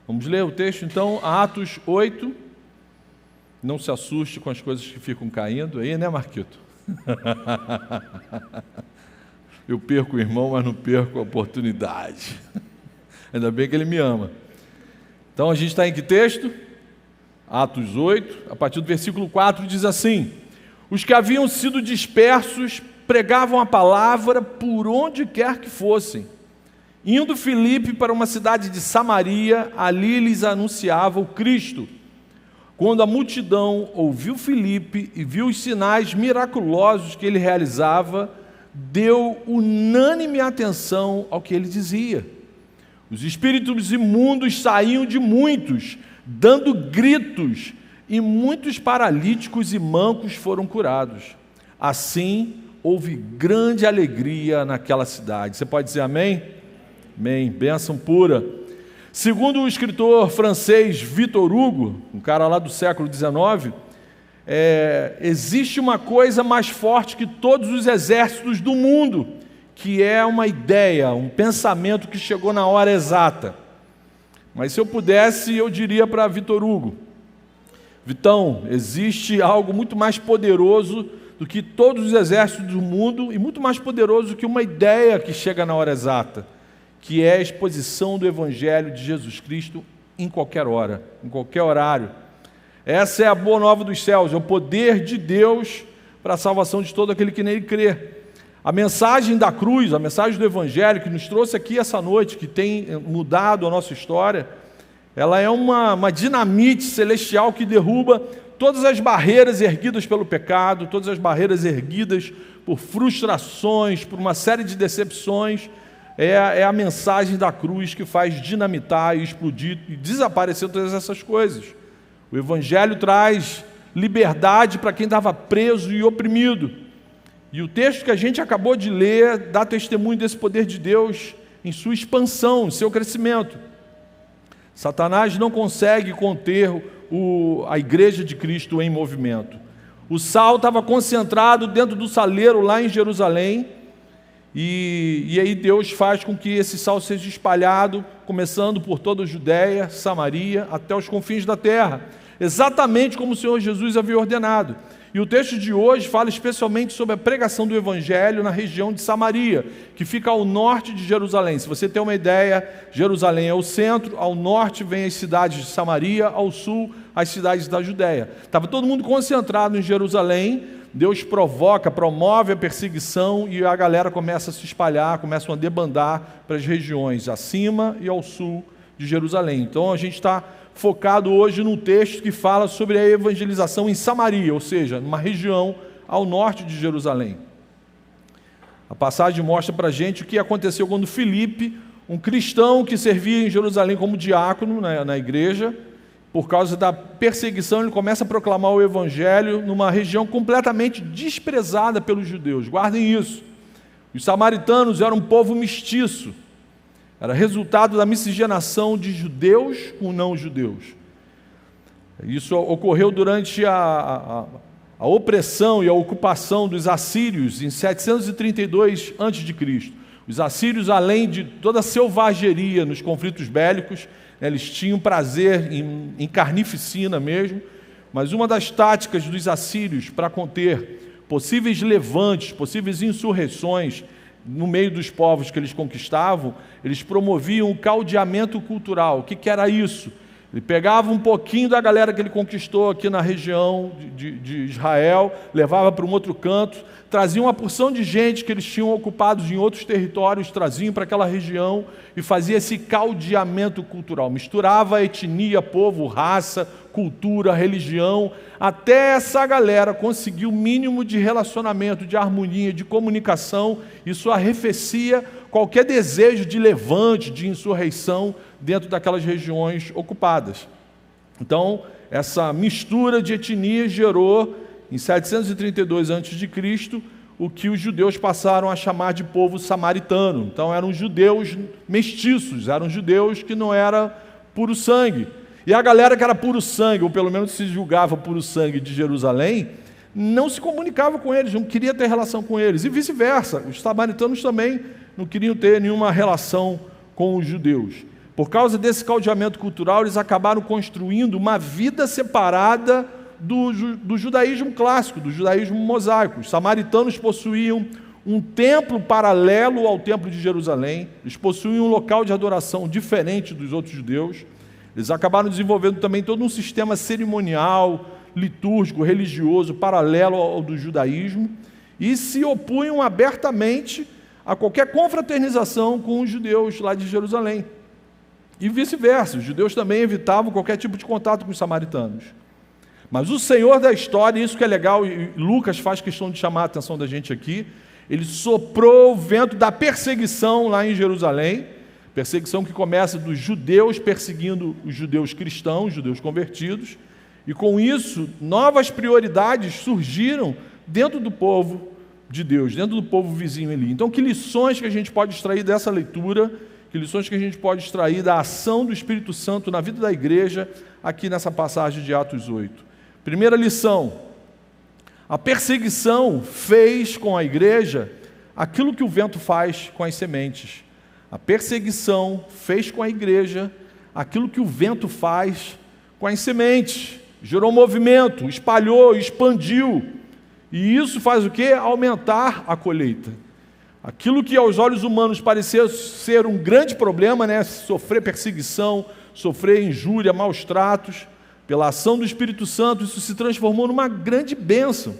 Vamos ler o texto então, Atos 8. Não se assuste com as coisas que ficam caindo aí, né, Marquito? Eu perco o irmão, mas não perco a oportunidade. Ainda bem que ele me ama. Então a gente está em que texto? Atos 8, a partir do versículo 4, diz assim: os que haviam sido dispersos pregavam a palavra por onde quer que fossem. Indo Filipe para uma cidade de Samaria, ali lhes anunciava o Cristo. Quando a multidão ouviu Filipe e viu os sinais miraculosos que ele realizava, deu unânime atenção ao que ele dizia. Os espíritos imundos saíam de muitos, dando gritos, e muitos paralíticos e mancos foram curados. Assim, houve grande alegria naquela cidade. Você pode dizer amém? Amém. Bênção pura. Segundo o escritor francês Victor Hugo, um cara lá do século XIX, existe uma coisa mais forte que todos os exércitos do mundo, que é uma ideia, um pensamento que chegou na hora exata. Mas se eu pudesse, eu diria para Victor Hugo: Vitão, existe algo muito mais poderoso do que todos os exércitos do mundo e muito mais poderoso do que uma ideia que chega na hora exata, que é a exposição do Evangelho de Jesus Cristo em qualquer hora, em qualquer horário. Essa é a boa nova dos céus, é o poder de Deus para a salvação de todo aquele que nele crê. A mensagem da cruz, a mensagem do Evangelho que nos trouxe aqui essa noite, que tem mudado a nossa história, ela é uma dinamite celestial que derruba todas as barreiras erguidas pelo pecado, todas as barreiras erguidas por frustrações, por uma série de decepções. É a mensagem da cruz que faz dinamitar e explodir e desaparecer todas essas coisas. O Evangelho traz liberdade para quem estava preso e oprimido. E o texto que a gente acabou de ler dá testemunho desse poder de Deus em sua expansão, em seu crescimento. Satanás não consegue conter a igreja de Cristo em movimento. O sal estava concentrado dentro do saleiro lá em Jerusalém, e aí Deus faz com que esse sal seja espalhado, começando por toda a Judéia, Samaria, até os confins da terra, exatamente como o Senhor Jesus havia ordenado. E o texto de hoje fala especialmente sobre a pregação do Evangelho na região de Samaria, que fica ao norte de Jerusalém. Se você tem uma ideia, Jerusalém é o centro, ao norte vem as cidades de Samaria, ao sul as cidades da Judéia. Estava todo mundo concentrado em Jerusalém. Deus promove a perseguição e a galera começa a se espalhar, começam a debandar para as regiões acima e ao sul de Jerusalém. Então a gente está focado hoje num texto que fala sobre a evangelização em Samaria, ou seja, numa região ao norte de Jerusalém. A passagem mostra para a gente o que aconteceu quando Filipe, um cristão que servia em Jerusalém como diácono na igreja, por causa da perseguição, ele começa a proclamar o Evangelho numa região completamente desprezada pelos judeus. Guardem isso. Os samaritanos eram um povo mestiço. Era resultado da miscigenação de judeus com não-judeus. Isso ocorreu durante a opressão e a ocupação dos assírios em 732 a.C. Os assírios, além de toda a selvageria nos conflitos bélicos, eles tinham prazer em carnificina mesmo, mas uma das táticas dos assírios para conter possíveis levantes, possíveis insurreições no meio dos povos que eles conquistavam, eles promoviam o caldeamento cultural. O que era isso? Ele pegava um pouquinho da galera que ele conquistou aqui na região de Israel, levava para um outro canto, trazia uma porção de gente que eles tinham ocupados em outros territórios, traziam para aquela região e fazia esse caldeamento cultural. Misturava etnia, povo, raça, cultura, religião, até essa galera conseguir o mínimo de relacionamento, de harmonia, de comunicação. Isso arrefecia qualquer desejo de levante, de insurreição dentro daquelas regiões ocupadas. Então, essa mistura de etnias gerou, em 732 a.C., o que os judeus passaram a chamar de povo samaritano. Então eram judeus mestiços, eram judeus que não eram puro sangue. E a galera que era puro sangue, ou pelo menos se julgava puro sangue de Jerusalém, não se comunicava com eles, não queria ter relação com eles. E vice-versa, os samaritanos também não queriam ter nenhuma relação com os judeus. Por causa desse caldeamento cultural, eles acabaram construindo uma vida separada do judaísmo clássico, do judaísmo mosaico. Os samaritanos possuíam um templo paralelo ao templo de Jerusalém, eles possuíam um local de adoração diferente dos outros judeus. Eles acabaram desenvolvendo também todo um sistema cerimonial, litúrgico, religioso, paralelo ao do judaísmo, e se opunham abertamente a qualquer confraternização com os judeus lá de Jerusalém. E vice-versa, os judeus também evitavam qualquer tipo de contato com os samaritanos. Mas o Senhor da história, isso que é legal, e Lucas faz questão de chamar a atenção da gente aqui, ele soprou o vento da perseguição lá em Jerusalém, perseguição que começa dos judeus perseguindo os judeus cristãos, os judeus convertidos, e com isso, novas prioridades surgiram dentro do povo de Deus, dentro do povo vizinho ali. Então, que lições que a gente pode extrair dessa leitura, que lições que a gente pode extrair da ação do Espírito Santo na vida da igreja, aqui nessa passagem de Atos 8. Primeira lição: a perseguição fez com a igreja aquilo que o vento faz com as sementes. A perseguição fez com a igreja aquilo que o vento faz com as sementes. Gerou movimento, espalhou, expandiu. E isso faz o quê? Aumentar a colheita. Aquilo que aos olhos humanos parecia ser um grande problema, né? Sofrer perseguição, sofrer injúria, maus tratos, pela ação do Espírito Santo, isso se transformou numa grande bênção.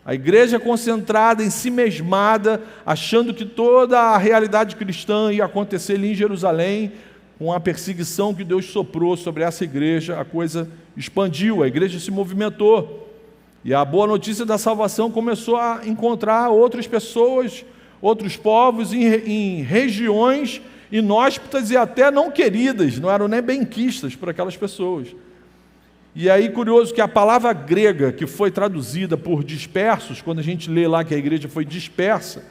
A igreja concentrada em si mesmada, achando que toda a realidade cristã ia acontecer ali em Jerusalém, com a perseguição que Deus soprou sobre essa igreja, a coisa expandiu, a igreja se movimentou. E a boa notícia da salvação começou a encontrar outras pessoas, outros povos em regiões inóspitas e até não queridas, não eram nem benquistas por aquelas pessoas. E aí, curioso que a palavra grega que foi traduzida por dispersos, quando a gente lê lá que a igreja foi dispersa,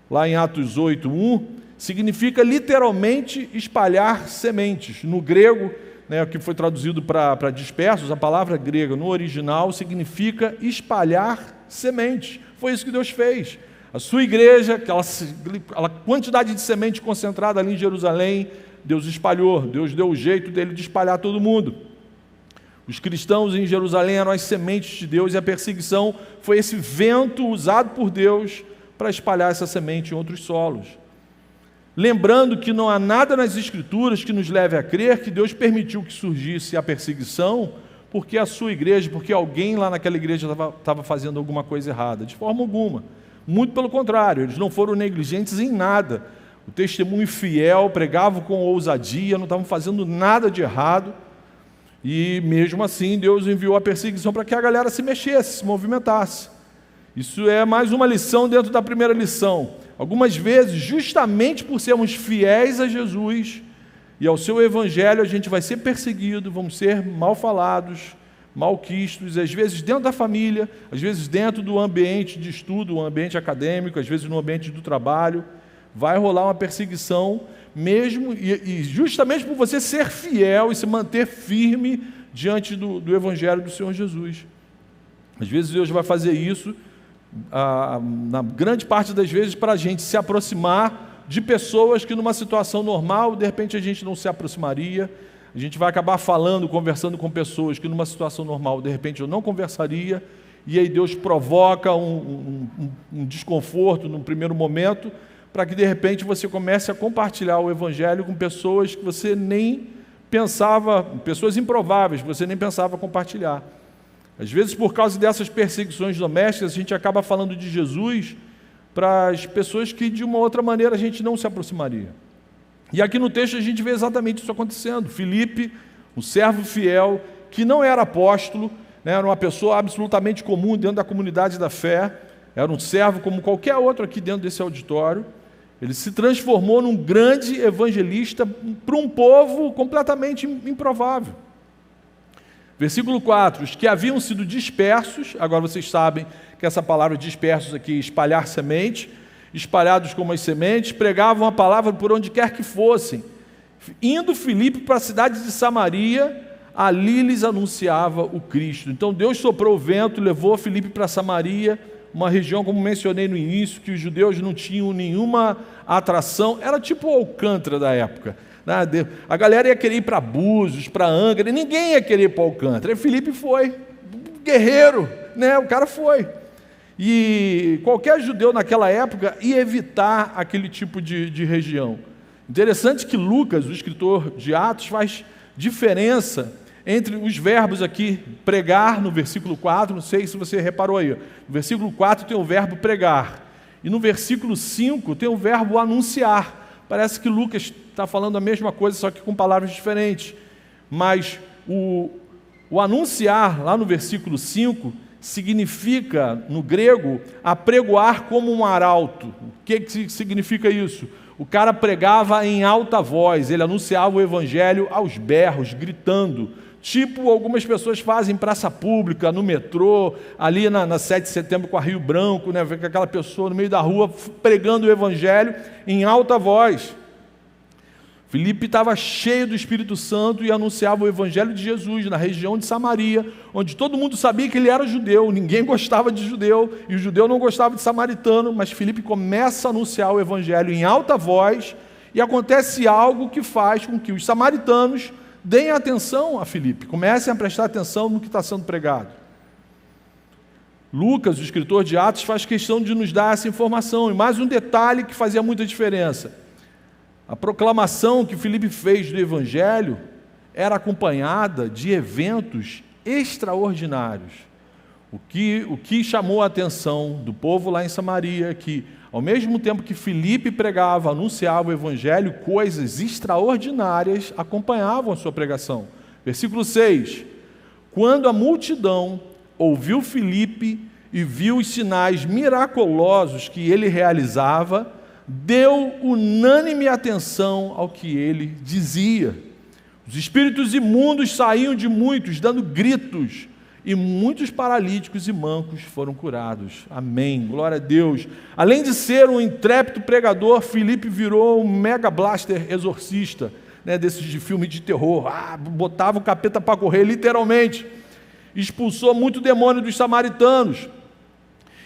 lá em Atos 8:1, significa literalmente espalhar sementes. No grego, né, que foi traduzido para dispersos, a palavra grega no original significa espalhar sementes. Foi isso que Deus fez. A sua igreja, aquela quantidade de semente concentrada ali em Jerusalém, Deus espalhou, Deus deu o jeito dele de espalhar todo mundo. Os cristãos em Jerusalém eram as sementes de Deus e a perseguição foi esse vento usado por Deus para espalhar essa semente em outros solos. Lembrando que não há nada nas Escrituras que nos leve a crer que Deus permitiu que surgisse a perseguição porque a sua igreja, porque alguém lá naquela igreja estava fazendo alguma coisa errada. De forma alguma. Muito pelo contrário, eles não foram negligentes em nada. O testemunho fiel, pregavam com ousadia, não estavam fazendo nada de errado. E mesmo assim, Deus enviou a perseguição para que a galera se mexesse, se movimentasse. Isso é mais uma lição dentro da primeira lição. Algumas vezes, justamente por sermos fiéis a Jesus e ao seu evangelho, a gente vai ser perseguido, vamos ser mal falados, malquistos, às vezes dentro da família, às vezes dentro do ambiente de estudo, um ambiente acadêmico, às vezes no ambiente do trabalho. Vai rolar uma perseguição, mesmo e justamente por você ser fiel e se manter firme diante do evangelho do Senhor Jesus. Às vezes Deus vai fazer isso, na grande parte das vezes, para a gente se aproximar de pessoas que numa situação normal, de repente a gente não se aproximaria. A gente vai acabar falando, conversando com pessoas que numa situação normal, de repente eu não conversaria, e aí Deus provoca um desconforto num primeiro momento, para que de repente você comece a compartilhar o evangelho com pessoas que você nem pensava, pessoas improváveis, que você nem pensava compartilhar. Às vezes, por causa dessas perseguições domésticas, a gente acaba falando de Jesus para as pessoas que de uma outra maneira a gente não se aproximaria. E aqui no texto a gente vê exatamente isso acontecendo. Filipe, um servo fiel, que não era apóstolo, né, era uma pessoa absolutamente comum dentro da comunidade da fé, era um servo como qualquer outro aqui dentro desse auditório. Ele se transformou num grande evangelista para um povo completamente improvável. Versículo 4, os que haviam sido dispersos, agora vocês sabem que essa palavra dispersos aqui, espalhar semente, espalhados como as sementes, pregavam a palavra por onde quer que fossem. Indo Filipe para a cidade de Samaria, ali lhes anunciava o Cristo. Então Deus soprou o vento, levou Filipe para Samaria, uma região, como mencionei no início, que os judeus não tinham nenhuma atração, era tipo o Alcântara da época. A galera ia querer ir para Búzios, para Angra, ninguém ia querer ir para Alcântara. E Filipe foi, guerreiro, né? O cara foi. E qualquer judeu naquela época ia evitar aquele tipo de região. Interessante que Lucas, o escritor de Atos, faz diferença entre os verbos aqui, pregar, no versículo 4, não sei se você reparou aí, no versículo 4 tem o verbo pregar, e no versículo 5 tem o verbo anunciar. Parece que Lucas está falando a mesma coisa, só que com palavras diferentes. Mas o anunciar, lá no versículo 5, significa, no grego, apregoar como um arauto. O que significa isso? O cara pregava em alta voz, ele anunciava o evangelho aos berros, gritando. Tipo algumas pessoas fazem em praça pública, no metrô, ali na 7 de setembro com a Rio Branco, né? Vê aquela pessoa no meio da rua pregando o evangelho em alta voz. Filipe estava cheio do Espírito Santo e anunciava o evangelho de Jesus na região de Samaria, onde todo mundo sabia que ele era judeu, ninguém gostava de judeu, e o judeu não gostava de samaritano, mas Filipe começa a anunciar o evangelho em alta voz, e acontece algo que faz com que os samaritanos deem atenção a Filipe, comecem a prestar atenção no que está sendo pregado. Lucas, o escritor de Atos, faz questão de nos dar essa informação, e mais um detalhe que fazia muita diferença. A proclamação que Filipe fez do evangelho era acompanhada de eventos extraordinários. O que chamou a atenção do povo lá em Samaria é que, ao mesmo tempo que Filipe pregava, anunciava o evangelho, coisas extraordinárias acompanhavam a sua pregação. Versículo 6. Quando a multidão ouviu Filipe e viu os sinais miraculosos que ele realizava, deu unânime atenção ao que ele dizia. Os espíritos imundos saíam de muitos, dando gritos, e muitos paralíticos e mancos foram curados. Amém, glória a Deus. Além de ser um intrépido pregador, Filipe virou um mega blaster exorcista, né, desses de filme de terror. Botava o capeta para correr, literalmente. Expulsou muito demônio dos samaritanos.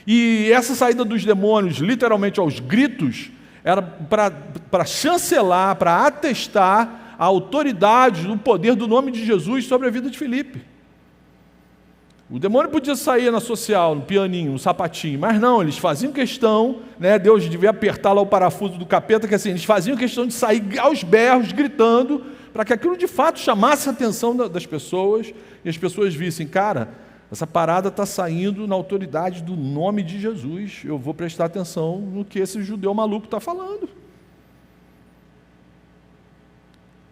E essa saída dos demônios, literalmente aos gritos, era para chancelar, para atestar a autoridade, o poder do nome de Jesus sobre a vida de Filipe. O demônio podia sair na social, no pianinho, no sapatinho, mas não, eles faziam questão, né, Deus devia apertar lá o parafuso do capeta, que assim, eles faziam questão de sair aos berros, gritando, para que aquilo de fato chamasse a atenção das pessoas, e as pessoas vissem, cara, essa parada está saindo na autoridade do nome de Jesus. Eu vou prestar atenção no que esse judeu maluco está falando.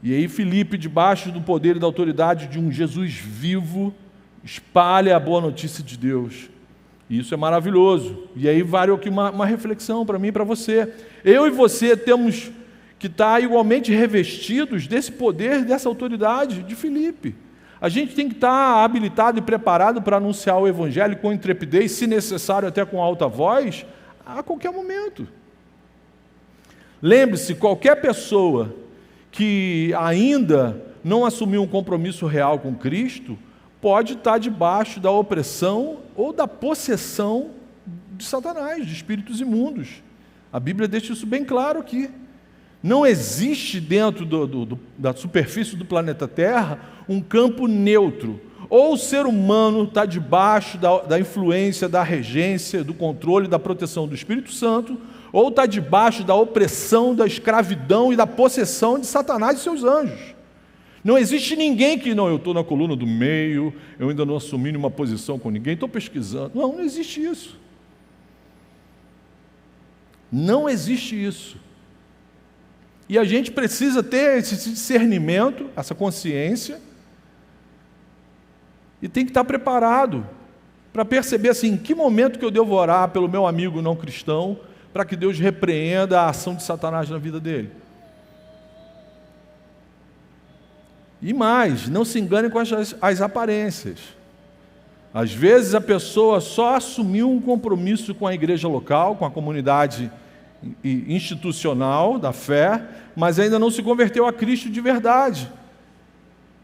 E aí Filipe, debaixo do poder e da autoridade de um Jesus vivo, espalha a boa notícia de Deus. E isso é maravilhoso. E aí vale aqui uma reflexão para mim e para você. Eu e você temos que estar igualmente revestidos desse poder, dessa autoridade de Filipe. A gente tem que estar habilitado e preparado para anunciar o evangelho com intrepidez, se necessário até com alta voz, a qualquer momento. Lembre-se, qualquer pessoa que ainda não assumiu um compromisso real com Cristo, pode estar debaixo da opressão ou da possessão de Satanás, de espíritos imundos. A Bíblia deixa isso bem claro aqui. Não existe dentro da superfície do planeta Terra um campo neutro. Ou o ser humano está debaixo da influência, da regência, do controle, da proteção do Espírito Santo, ou está debaixo da opressão, da escravidão e da possessão de Satanás e seus anjos. Não existe ninguém que, não, eu estou na coluna do meio, eu ainda não assumi nenhuma posição com ninguém, estou pesquisando. Não existe isso. Não existe isso. E a gente precisa ter esse discernimento, essa consciência, e tem que estar preparado para perceber assim, em que momento que eu devo orar pelo meu amigo não cristão, para que Deus repreenda a ação de Satanás na vida dele. E mais, não se engane com as aparências. Às vezes a pessoa só assumiu um compromisso com a igreja local, com a comunidade institucional da fé, mas ainda não se converteu a Cristo de verdade.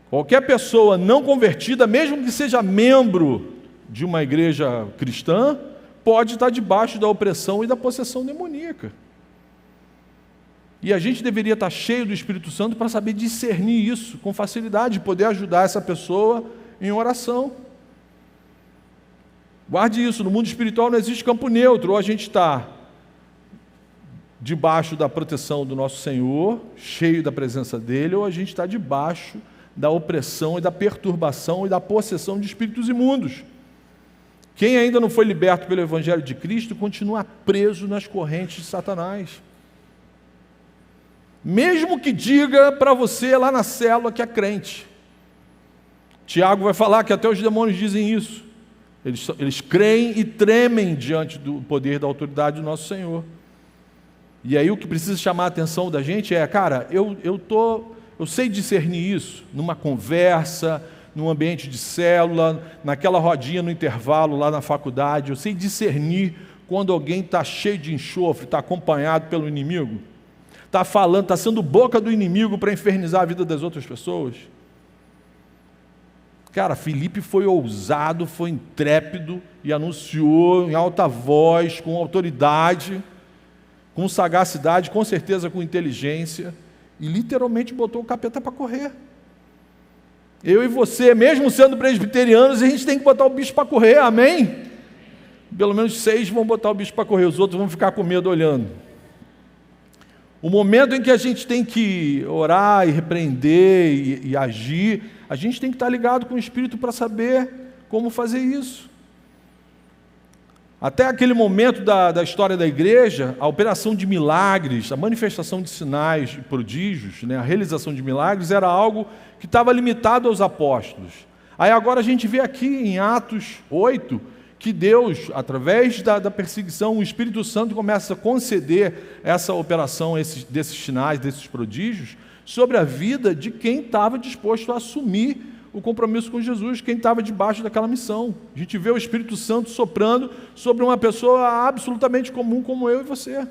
Qualquer pessoa não convertida, mesmo que seja membro de uma igreja cristã, pode estar debaixo da opressão e da possessão demoníaca. E a gente deveria estar cheio do Espírito Santo para saber discernir isso com facilidade, poder ajudar essa pessoa em oração. Guarde isso, no mundo espiritual não existe campo neutro, ou a gente está debaixo da proteção do nosso Senhor, cheio da presença dEle, ou a gente está debaixo da opressão e da perturbação e da possessão de espíritos imundos. Quem ainda não foi liberto pelo Evangelho de Cristo continua preso nas correntes de Satanás. Mesmo que diga para você lá na célula que é crente. Tiago vai falar que até os demônios dizem isso. Eles creem e tremem diante do poder e da autoridade do nosso Senhor. E aí o que precisa chamar a atenção da gente é, cara, eu sei discernir isso numa conversa, num ambiente de célula, naquela rodinha no intervalo lá na faculdade. Eu sei discernir quando alguém está cheio de enxofre, está acompanhado pelo inimigo, está falando, está sendo boca do inimigo para infernizar a vida das outras pessoas. Cara, Filipe foi ousado, foi intrépido e anunciou em alta voz, com autoridade, com sagacidade, com certeza com inteligência, e literalmente botou o capeta para correr. Eu e você, mesmo sendo presbiterianos, a gente tem que botar o bicho para correr, amém? Pelo menos 6 vão botar o bicho para correr, os outros vão ficar com medo olhando. O momento em que a gente tem que orar e repreender e agir, a gente tem que estar ligado com o Espírito para saber como fazer isso. Até aquele momento da história da igreja, a operação de milagres, a manifestação de sinais e prodígios, a realização de milagres era algo que estava limitado aos apóstolos. Aí agora a gente vê aqui em Atos 8, que Deus, através da perseguição, o Espírito Santo começa a conceder essa operação, desses sinais, desses prodígios, sobre a vida de quem estava disposto a assumir o compromisso com Jesus, quem estava debaixo daquela missão. A gente vê o Espírito Santo soprando sobre uma pessoa absolutamente comum como eu e você.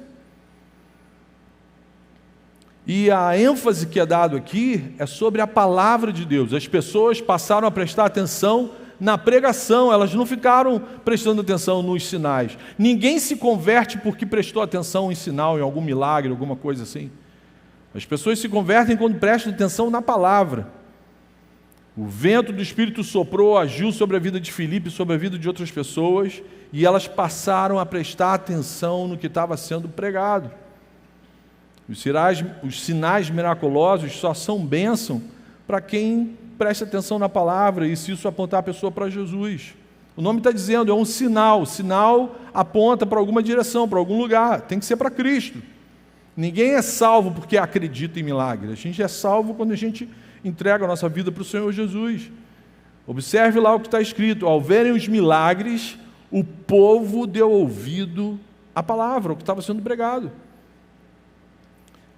E a ênfase que é dado aqui é sobre a palavra de Deus. As pessoas passaram a prestar atenção na pregação, elas não ficaram prestando atenção nos sinais. Ninguém se converte porque prestou atenção em sinal, em algum milagre, alguma coisa assim. As pessoas se convertem quando prestam atenção na palavra. O vento do Espírito soprou, agiu sobre a vida de Filipe, sobre a vida de outras pessoas, e elas passaram a prestar atenção no que estava sendo pregado. Os sinais miraculosos só são bênção para quem presta atenção na palavra, e se isso apontar a pessoa para Jesus. O nome está dizendo, é um sinal. O sinal aponta para alguma direção, para algum lugar. Tem que ser para Cristo. Ninguém é salvo porque acredita em milagres. A gente é salvo quando a gente entrega a nossa vida para o Senhor Jesus. Observe lá o que está escrito. Ao verem os milagres, o povo deu ouvido à palavra, o que estava sendo pregado.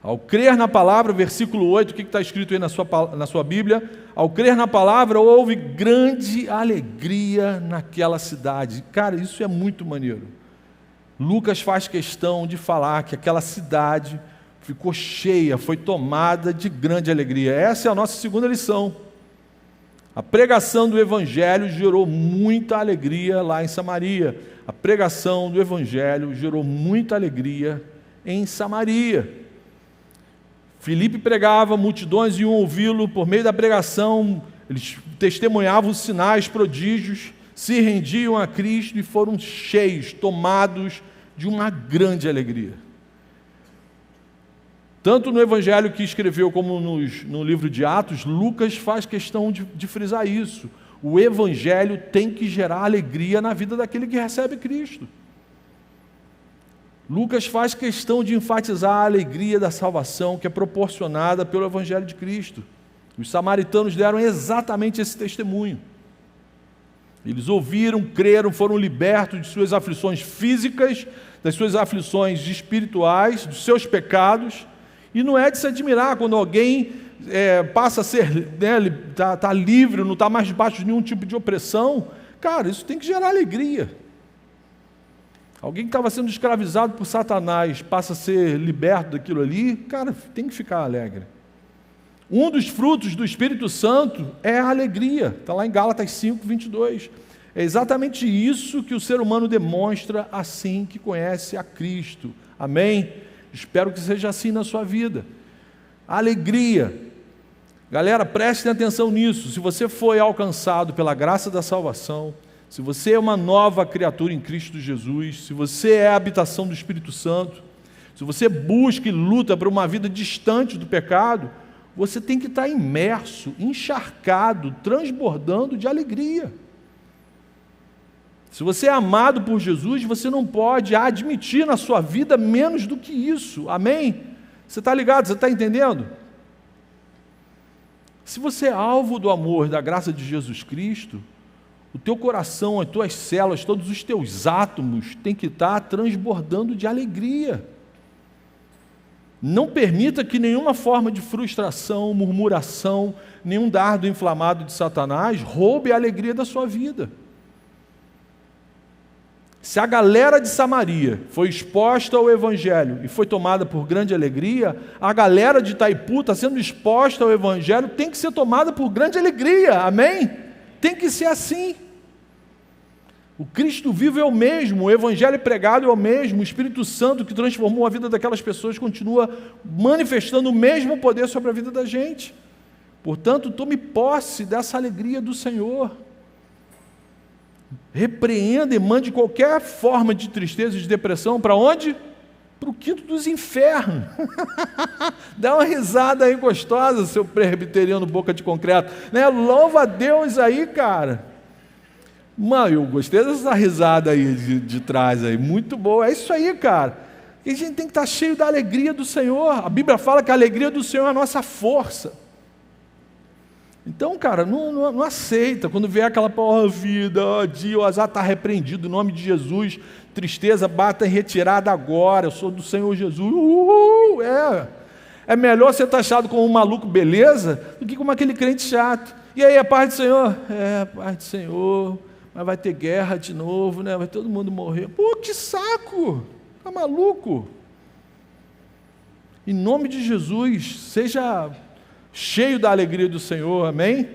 Ao crer na palavra, versículo 8, o que está escrito aí na sua Bíblia? Ao crer na palavra, houve grande alegria naquela cidade. Cara, isso é muito maneiro. Lucas faz questão de falar que aquela cidade ficou cheia, foi tomada de grande alegria. Essa é a nossa segunda lição. A pregação do Evangelho gerou muita alegria lá em Samaria. A pregação do Evangelho gerou muita alegria em Samaria. Filipe pregava, multidões iam ouvi-lo, por meio da pregação, eles testemunhavam os sinais, prodígios, se rendiam a Cristo e foram cheios, tomados de uma grande alegria. Tanto no Evangelho que escreveu como no livro de Atos, Lucas faz questão de frisar isso. O Evangelho tem que gerar alegria na vida daquele que recebe Cristo. Lucas faz questão de enfatizar a alegria da salvação que é proporcionada pelo Evangelho de Cristo. Os samaritanos deram exatamente esse testemunho. Eles ouviram, creram, foram libertos de suas aflições físicas, das suas aflições espirituais, dos seus pecados. E não é de se admirar quando alguém passa a ser, tá livre, não está mais debaixo de nenhum tipo de opressão. Cara, isso tem que gerar alegria. Alguém que estava sendo escravizado por Satanás passa a ser liberto daquilo ali, cara, tem que ficar alegre. Um dos frutos do Espírito Santo é a alegria, está lá em Gálatas 5, 22. É exatamente isso que o ser humano demonstra assim que conhece a Cristo. Amém? Espero que seja assim na sua vida. Alegria. Galera, prestem atenção nisso. Se você foi alcançado pela graça da salvação, se você é uma nova criatura em Cristo Jesus, se você é a habitação do Espírito Santo, se você busca e luta por uma vida distante do pecado, você tem que estar imerso, encharcado, transbordando de alegria. Se você é amado por Jesus, você não pode admitir na sua vida menos do que isso. Amém? Você está ligado? Você está entendendo? Se você é alvo do amor e da graça de Jesus Cristo, o teu coração, as tuas células, todos os teus átomos têm que estar transbordando de alegria. Não permita que nenhuma forma de frustração, murmuração, nenhum dardo inflamado de Satanás roube a alegria da sua vida. Se a galera de Samaria foi exposta ao Evangelho e foi tomada por grande alegria, a galera de Itaipu está sendo exposta ao Evangelho, tem que ser tomada por grande alegria, amém? Tem que ser assim. O Cristo vivo é o mesmo, o Evangelho pregado é o mesmo, o Espírito Santo que transformou a vida daquelas pessoas continua manifestando o mesmo poder sobre a vida da gente. Portanto, tome posse dessa alegria do Senhor. Repreenda e mande qualquer forma de tristeza e de depressão para onde? Para o quinto dos infernos. Dá uma risada aí gostosa, seu presbiteriano boca de concreto, né? Louva a Deus aí, cara. Mano, eu gostei dessa risada aí de trás aí, muito boa. É isso aí, cara. E a gente tem que estar cheio da alegria do Senhor. A Bíblia fala que a alegria do Senhor é a nossa força. Então, cara, não aceita. Quando vier aquela vida, dia, o azar está repreendido, em nome de Jesus, tristeza, bata em retirada agora, eu sou do Senhor Jesus. É melhor ser taxado como um maluco beleza do que como aquele crente chato. E aí, a paz do Senhor? Paz do Senhor, mas vai ter guerra de novo, né? Vai todo mundo morrer. Pô, que saco! Tá maluco? Em nome de Jesus, seja cheio da alegria do Senhor, amém?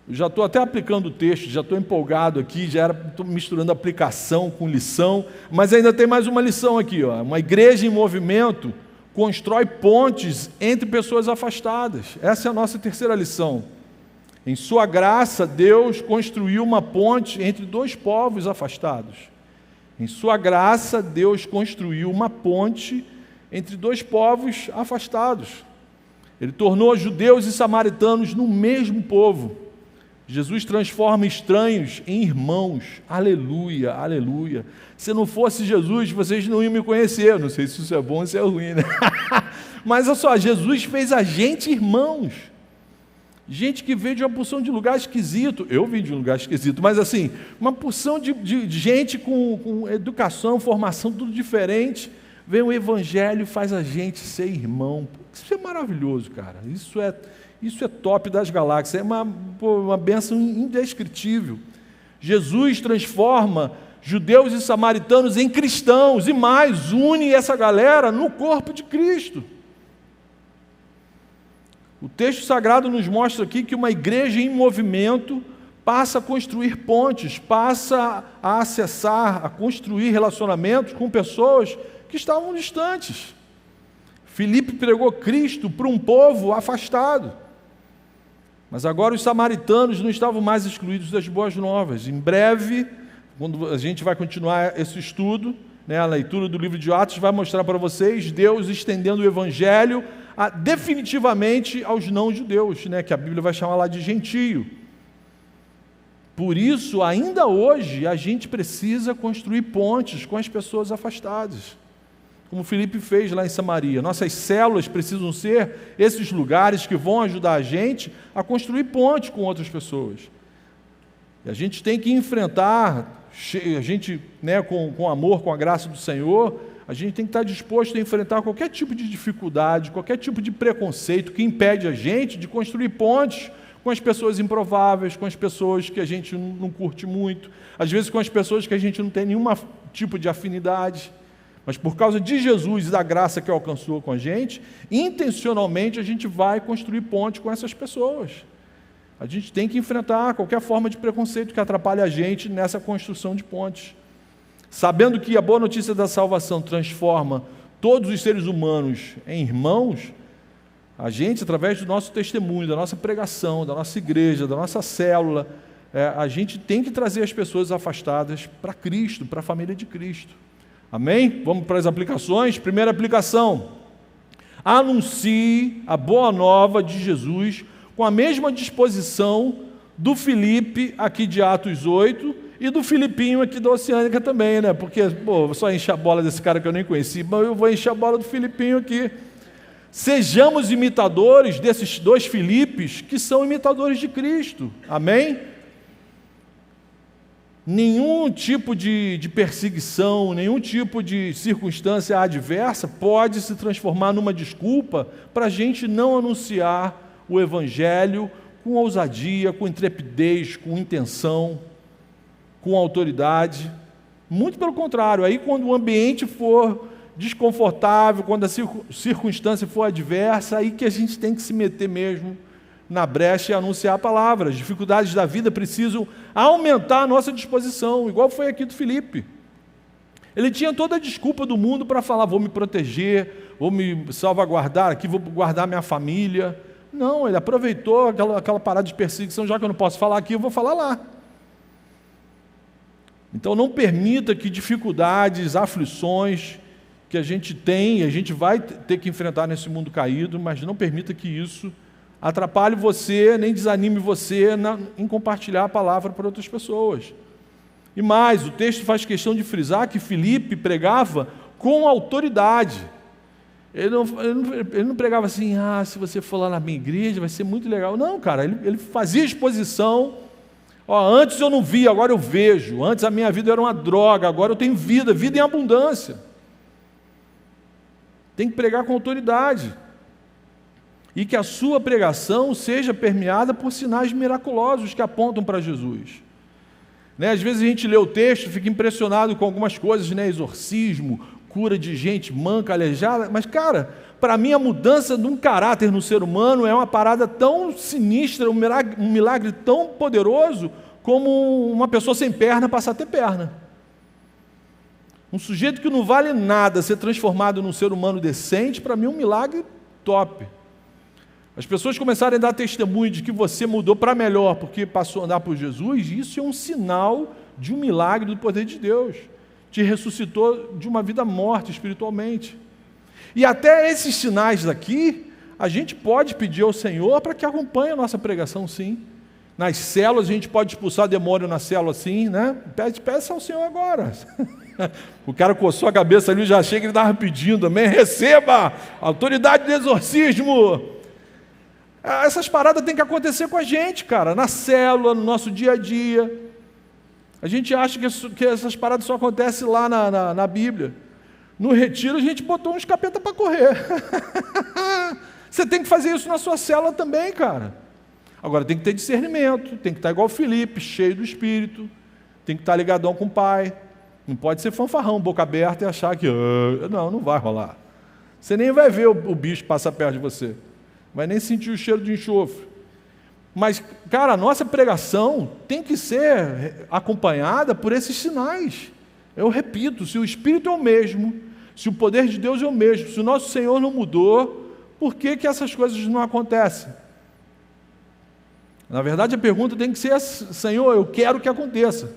Eu já estou até aplicando o texto, já estou empolgado aqui, estou misturando aplicação com lição, mas ainda tem mais uma lição aqui, ó. Uma igreja em movimento constrói pontes entre pessoas afastadas. Essa é a nossa terceira lição. Em sua graça, Deus construiu uma ponte entre dois povos afastados. Em sua graça, Deus construiu uma ponte entre dois povos afastados. Ele tornou judeus e samaritanos no mesmo povo. Jesus transforma estranhos em irmãos. Aleluia, aleluia. Se não fosse Jesus, vocês não iam me conhecer. Não sei se isso é bom ou se é ruim, né? Mas olha só, Jesus fez a gente irmãos. Gente que veio de uma porção de lugar esquisito. Eu vim de um lugar esquisito, mas assim, uma porção de gente com educação, formação, tudo diferente. Vem o Evangelho e faz a gente ser irmão. Isso é maravilhoso, cara. Isso é top das galáxias. É uma bênção indescritível. Jesus transforma judeus e samaritanos em cristãos e mais, une essa galera no corpo de Cristo. O texto sagrado nos mostra aqui que uma igreja em movimento passa a construir pontes, passa a acessar, a construir relacionamentos com pessoas que estavam distantes. Filipe pregou Cristo para um povo afastado. Mas agora os samaritanos não estavam mais excluídos das boas novas. Em breve, quando a gente vai continuar esse estudo, né, a leitura do livro de Atos vai mostrar para vocês Deus estendendo o Evangelho definitivamente aos não-judeus, né, que a Bíblia vai chamar lá de gentio. Por isso, ainda hoje, a gente precisa construir pontes com as pessoas afastadas, como Filipe fez lá em Samaria. Nossas células precisam ser esses lugares que vão ajudar a gente a construir pontes com outras pessoas. E a gente tem que enfrentar, a gente, né, com amor, com a graça do Senhor, a gente tem que estar disposto a enfrentar qualquer tipo de dificuldade, qualquer tipo de preconceito que impede a gente de construir pontes com as pessoas improváveis, com as pessoas que a gente não curte muito, às vezes com as pessoas que a gente não tem nenhum tipo de afinidade. Mas por causa de Jesus e da graça que alcançou com a gente, intencionalmente a gente vai construir ponte com essas pessoas. A gente tem que enfrentar qualquer forma de preconceito que atrapalhe a gente nessa construção de pontes. sabendo que a boa notícia da salvação transforma todos os seres humanos em irmãos, a gente, através do nosso testemunho, da nossa pregação, da nossa igreja, da nossa célula, a gente tem que trazer as pessoas afastadas para Cristo, para a família de Cristo. Amém? Vamos para as aplicações. Primeira aplicação: anuncie a boa nova de Jesus com a mesma disposição do Filipe aqui de Atos 8 e do Filipinho aqui da Oceânica também, né? Porque, vou só encher a bola desse cara que eu nem conheci, mas eu vou encher a bola do Filipinho aqui. Sejamos imitadores desses dois Filipes que são imitadores de Cristo. Amém? Nenhum tipo de perseguição, nenhum tipo de circunstância adversa pode se transformar numa desculpa para a gente não anunciar o Evangelho com ousadia, com intrepidez, com intenção, com autoridade. Muito pelo contrário, aí quando o ambiente for desconfortável, quando a circunstância for adversa, aí que a gente tem que se meter mesmo na brecha e anunciar a palavra. As dificuldades da vida precisam aumentar a nossa disposição, igual foi aqui do Filipe. Ele tinha toda a desculpa do mundo para falar: vou me proteger, vou me salvaguardar aqui, vou guardar minha família. Não, ele aproveitou aquela parada de perseguição. Já que eu não posso falar aqui, eu vou falar lá. Então não permita que dificuldades, aflições que a gente tem, e a gente vai ter que enfrentar nesse mundo caído, mas não permita que isso atrapalhe você, nem desanime você em compartilhar a palavra para outras pessoas. E mais, o texto faz questão de frisar que Filipe pregava com autoridade. Ele não pregava assim: se você for lá na minha igreja vai ser muito legal. Não, cara, ele fazia exposição. Antes eu não via, agora eu vejo. Antes a minha vida era uma droga, agora eu tenho vida em abundância. Tem que pregar com autoridade. E que a sua pregação seja permeada por sinais miraculosos que apontam para Jesus. Às vezes a gente lê o texto e fica impressionado com algumas coisas, exorcismo, cura de gente manca, aleijada, mas, cara, para mim a mudança de um caráter no ser humano é uma parada tão sinistra, um milagre tão poderoso como uma pessoa sem perna passar a ter perna. Um sujeito que não vale nada ser transformado num ser humano decente, para mim é um milagre top. As pessoas começarem a dar testemunho de que você mudou para melhor porque passou a andar por Jesus, isso é um sinal de um milagre do poder de Deus. Te ressuscitou de uma vida morta espiritualmente. E até esses sinais daqui, a gente pode pedir ao Senhor para que acompanhe a nossa pregação, sim. Nas células, a gente pode expulsar demônio na célula, sim, né? Peça ao Senhor agora. O cara coçou a cabeça ali, já chega e ele estava pedindo também: receba autoridade de exorcismo. Essas paradas têm que acontecer com a gente, cara, na célula, no nosso dia a dia. A gente acha que essas paradas só acontecem lá na Bíblia. No retiro a gente botou uns capeta para correr. Você tem que fazer isso na sua célula também, cara. Agora tem que ter discernimento, tem que estar igual o Filipe, cheio do Espírito, tem que estar ligadão com o Pai. Não pode ser fanfarrão, boca aberta e achar que não vai rolar. Você nem vai ver o bicho passar perto de você. Vai nem sentir o cheiro de enxofre. Mas, cara, a nossa pregação tem que ser acompanhada por esses sinais. Eu repito, se o Espírito é o mesmo, se o poder de Deus é o mesmo, se o nosso Senhor não mudou, por que essas coisas não acontecem? Na verdade, a pergunta tem que ser: Senhor, eu quero que aconteça.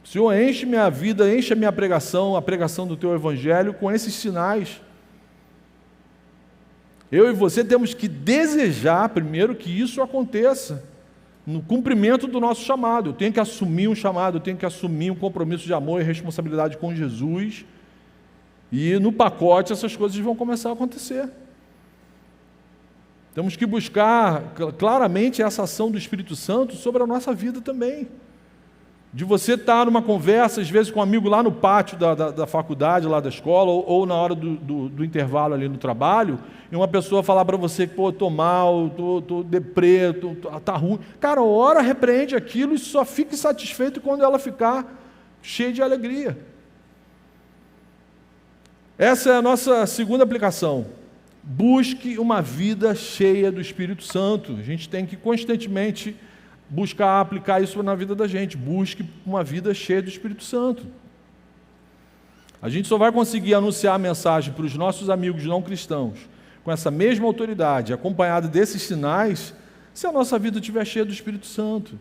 Senhor, enche minha vida, enche a minha pregação, a pregação do Teu Evangelho com esses sinais. Eu e você temos que desejar primeiro que isso aconteça, no cumprimento do nosso chamado. Eu tenho que assumir um chamado, eu tenho que assumir um compromisso de amor e responsabilidade com Jesus, e no pacote essas coisas vão começar a acontecer. Temos que buscar claramente essa ação do Espírito Santo sobre a nossa vida também. De você estar numa conversa, às vezes com um amigo lá no pátio da faculdade, lá da escola, ou na hora do intervalo ali no trabalho, e uma pessoa falar para você que, estou mal, estou deprê, está ruim. Cara, ora, repreende aquilo e só fique satisfeito quando ela ficar cheia de alegria. Essa é a nossa segunda aplicação. Busque uma vida cheia do Espírito Santo. A gente tem que constantemente buscar aplicar isso na vida da gente. Busque uma vida cheia do Espírito Santo. A gente só vai conseguir anunciar a mensagem para os nossos amigos não cristãos com essa mesma autoridade, acompanhado desses sinais, se a nossa vida estiver cheia do Espírito Santo.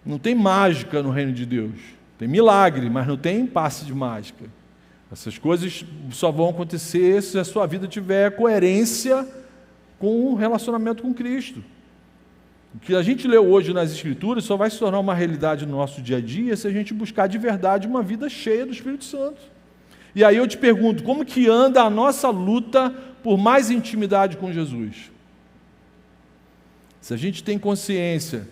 Não tem mágica no reino de Deus. Tem milagre, mas não tem passe de mágica. Essas coisas só vão acontecer se a sua vida tiver coerência com o relacionamento com Cristo. O que a gente leu hoje nas Escrituras só vai se tornar uma realidade no nosso dia a dia se a gente buscar de verdade uma vida cheia do Espírito Santo. E aí eu te pergunto, como que anda a nossa luta por mais intimidade com Jesus? Se a gente tem consciência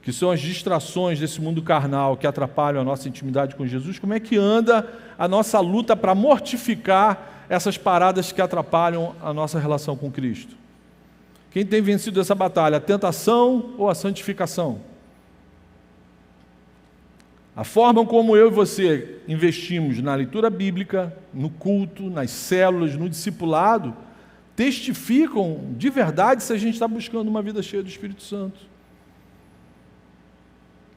que são as distrações desse mundo carnal que atrapalham a nossa intimidade com Jesus, como é que anda a nossa luta para mortificar essas paradas que atrapalham a nossa relação com Cristo? Quem tem vencido essa batalha, a tentação ou a santificação? A forma como eu e você investimos na leitura bíblica, no culto, nas células, no discipulado, testificam de verdade se a gente está buscando uma vida cheia do Espírito Santo.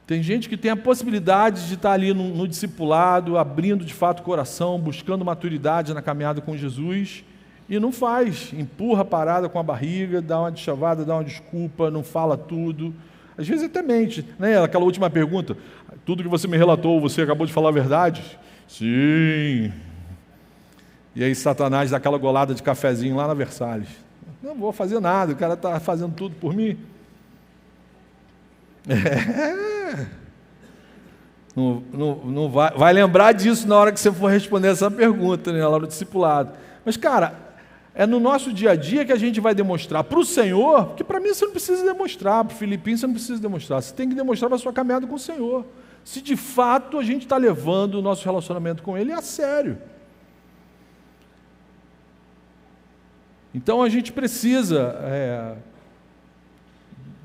Tem gente que tem a possibilidade de estar ali no discipulado, abrindo de fato o coração, buscando maturidade na caminhada com Jesus, e não faz, empurra a parada com a barriga, dá uma deschavada, dá uma desculpa, não fala tudo. Às vezes até mente, né? Aquela última pergunta, tudo que você me relatou, você acabou de falar a verdade? Sim. E aí Satanás dá aquela golada de cafezinho lá na Versalhes. Não vou fazer nada, o cara está fazendo tudo por mim. Não vai lembrar disso na hora que você for responder essa pergunta, né, lá no discipulado. Mas, cara, é no nosso dia a dia que a gente vai demonstrar para o Senhor, porque para mim você não precisa demonstrar, para o Filipinho você não precisa demonstrar, você tem que demonstrar para a sua caminhada com o Senhor. Se de fato a gente está levando o nosso relacionamento com Ele a sério. Então a gente precisa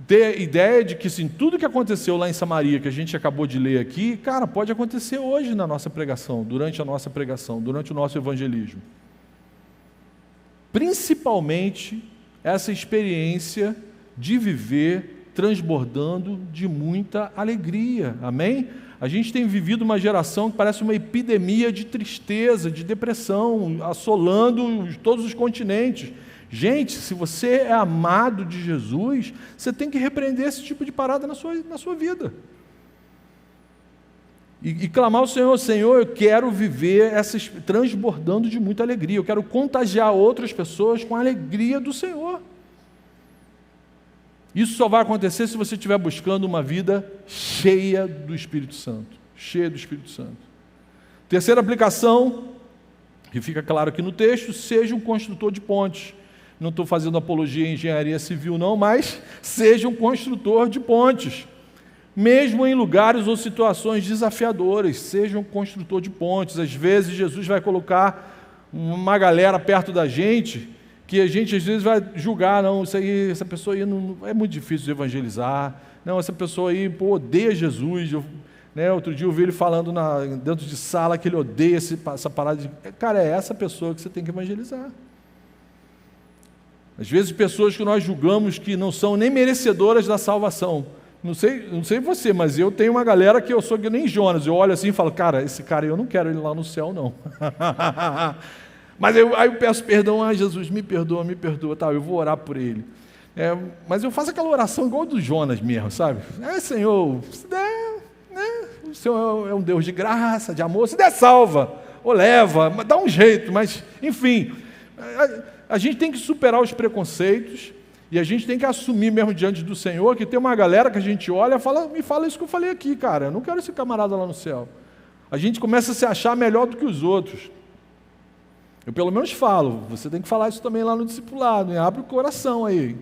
ter a ideia de que sim, tudo que aconteceu lá em Samaria, que a gente acabou de ler aqui, cara, pode acontecer hoje na nossa pregação, durante a nossa pregação, durante o nosso evangelismo. Principalmente essa experiência de viver transbordando de muita alegria, amém? A gente tem vivido uma geração que parece uma epidemia de tristeza, de depressão, assolando todos os continentes. Gente, se você é amado de Jesus, você tem que repreender esse tipo de parada na sua vida. E clamar ao Senhor, Senhor, eu quero viver transbordando de muita alegria, eu quero contagiar outras pessoas com a alegria do Senhor. Isso só vai acontecer se você estiver buscando uma vida cheia do Espírito Santo. Cheia do Espírito Santo. Terceira aplicação, que fica claro aqui no texto, seja um construtor de pontes. Não estou fazendo apologia em engenharia civil não, mas seja um construtor de pontes. Mesmo em lugares ou situações desafiadoras, seja um construtor de pontes. Às vezes Jesus vai colocar uma galera perto da gente, que a gente às vezes vai julgar, não, essa pessoa aí não, é muito difícil de evangelizar, não, essa pessoa aí odeia Jesus. Outro dia eu vi ele falando dentro de sala que ele odeia essa parada de... Cara, é essa pessoa que você tem que evangelizar. Às vezes pessoas que nós julgamos que não são nem merecedoras da salvação. Não sei você, mas eu tenho uma galera que eu sou que nem Jonas, eu olho assim e falo, cara, esse cara eu não quero ele lá no céu não. Mas aí eu peço perdão, Jesus, me perdoa, tá, eu vou orar por ele. Mas eu faço aquela oração igual do Jonas mesmo, sabe? Senhor, se der, né? O Senhor é um Deus de graça, de amor, se der salva, ou leva, dá um jeito, mas enfim, a gente tem que superar os preconceitos, e a gente tem que assumir mesmo diante do Senhor que tem uma galera que a gente olha e me fala isso que eu falei aqui, cara, eu não quero esse camarada lá no céu. A gente começa a se achar melhor do que os outros. Eu pelo menos falo, você tem que falar isso também lá no discipulado, abre o coração aí.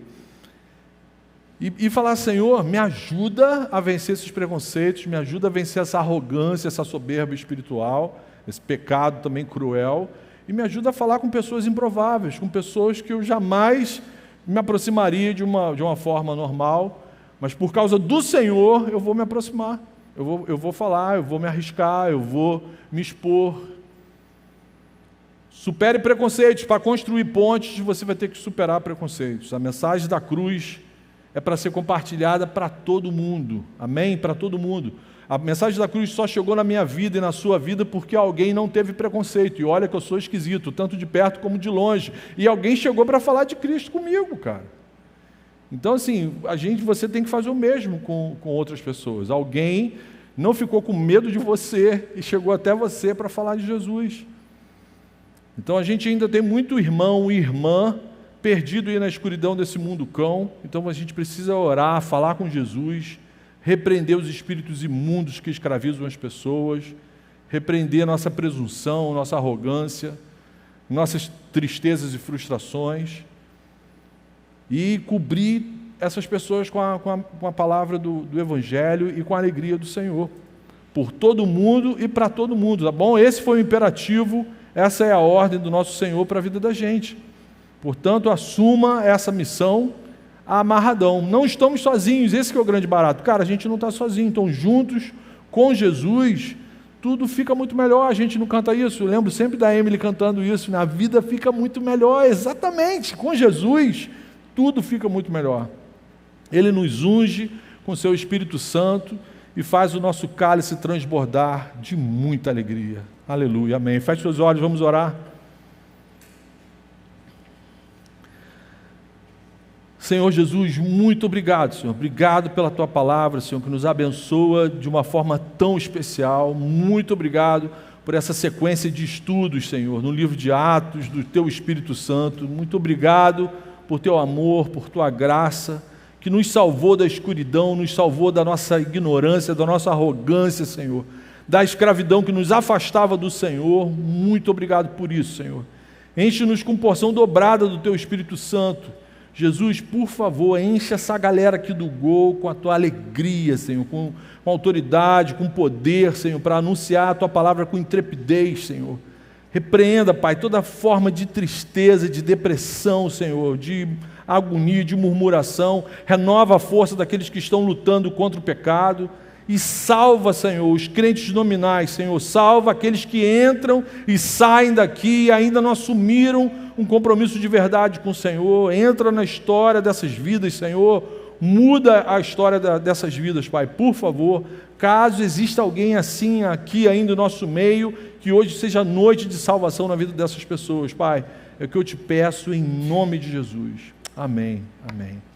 E falar, Senhor, me ajuda a vencer esses preconceitos, me ajuda a vencer essa arrogância, essa soberba espiritual, esse pecado também cruel, e me ajuda a falar com pessoas improváveis, com pessoas que eu jamais me aproximaria de uma forma normal, mas por causa do Senhor eu vou me aproximar, eu vou falar, eu vou me arriscar, eu vou me expor. Supere preconceitos. Para construir pontes você vai ter que superar preconceitos. A mensagem da cruz é para ser compartilhada para todo mundo, amém? Para todo mundo. A mensagem da cruz só chegou na minha vida e na sua vida porque alguém não teve preconceito, e olha que eu sou esquisito, tanto de perto como de longe, e alguém chegou para falar de Cristo comigo, cara. Então assim, você tem que fazer o mesmo com outras pessoas. Alguém não ficou com medo de você e chegou até você para falar de Jesus. Então a gente ainda tem muito irmão e irmã perdido aí na escuridão desse mundo cão. Então a gente precisa orar, falar com Jesus, repreender os espíritos imundos que escravizam as pessoas, repreender nossa presunção, nossa arrogância, nossas tristezas e frustrações, e cobrir essas pessoas com a palavra do Evangelho e com a alegria do Senhor, por todo mundo e para todo mundo, tá bom? Esse foi o imperativo, essa é a ordem do nosso Senhor para a vida da gente. Portanto, assuma essa missão amarradão. Não estamos sozinhos, esse que é o grande barato. Cara, a gente não está sozinho, então juntos com Jesus, tudo fica muito melhor. A gente não canta isso, eu lembro sempre da Emily cantando isso, a vida fica muito melhor, exatamente, com Jesus, tudo fica muito melhor. Ele nos unge com seu Espírito Santo e faz o nosso cálice transbordar de muita alegria. Aleluia, amém. Feche seus olhos, vamos orar. Senhor Jesus, muito obrigado, Senhor. Obrigado pela Tua palavra, Senhor, que nos abençoa de uma forma tão especial. Muito obrigado por essa sequência de estudos, Senhor, no livro de Atos, do Teu Espírito Santo. Muito obrigado por Teu amor, por Tua graça, que nos salvou da escuridão, nos salvou da nossa ignorância, da nossa arrogância, Senhor, da escravidão que nos afastava do Senhor. Muito obrigado por isso, Senhor. Enche-nos com porção dobrada do Teu Espírito Santo. Jesus, por favor, enche essa galera aqui do Gol com a Tua alegria, Senhor, com autoridade, com poder, Senhor, para anunciar a Tua palavra com intrepidez, Senhor. Repreenda, Pai, toda forma de tristeza, de depressão, Senhor, de agonia, de murmuração. Renova a força daqueles que estão lutando contra o pecado. E salva, Senhor, os crentes nominais, Senhor. Salva aqueles que entram e saem daqui e ainda não assumiram um compromisso de verdade com o Senhor. Entra na história dessas vidas, Senhor. Muda a história dessas vidas, Pai, por favor. Caso exista alguém assim aqui ainda no nosso meio, que hoje seja noite de salvação na vida dessas pessoas, Pai. É o que eu te peço em nome de Jesus. Amém. Amém.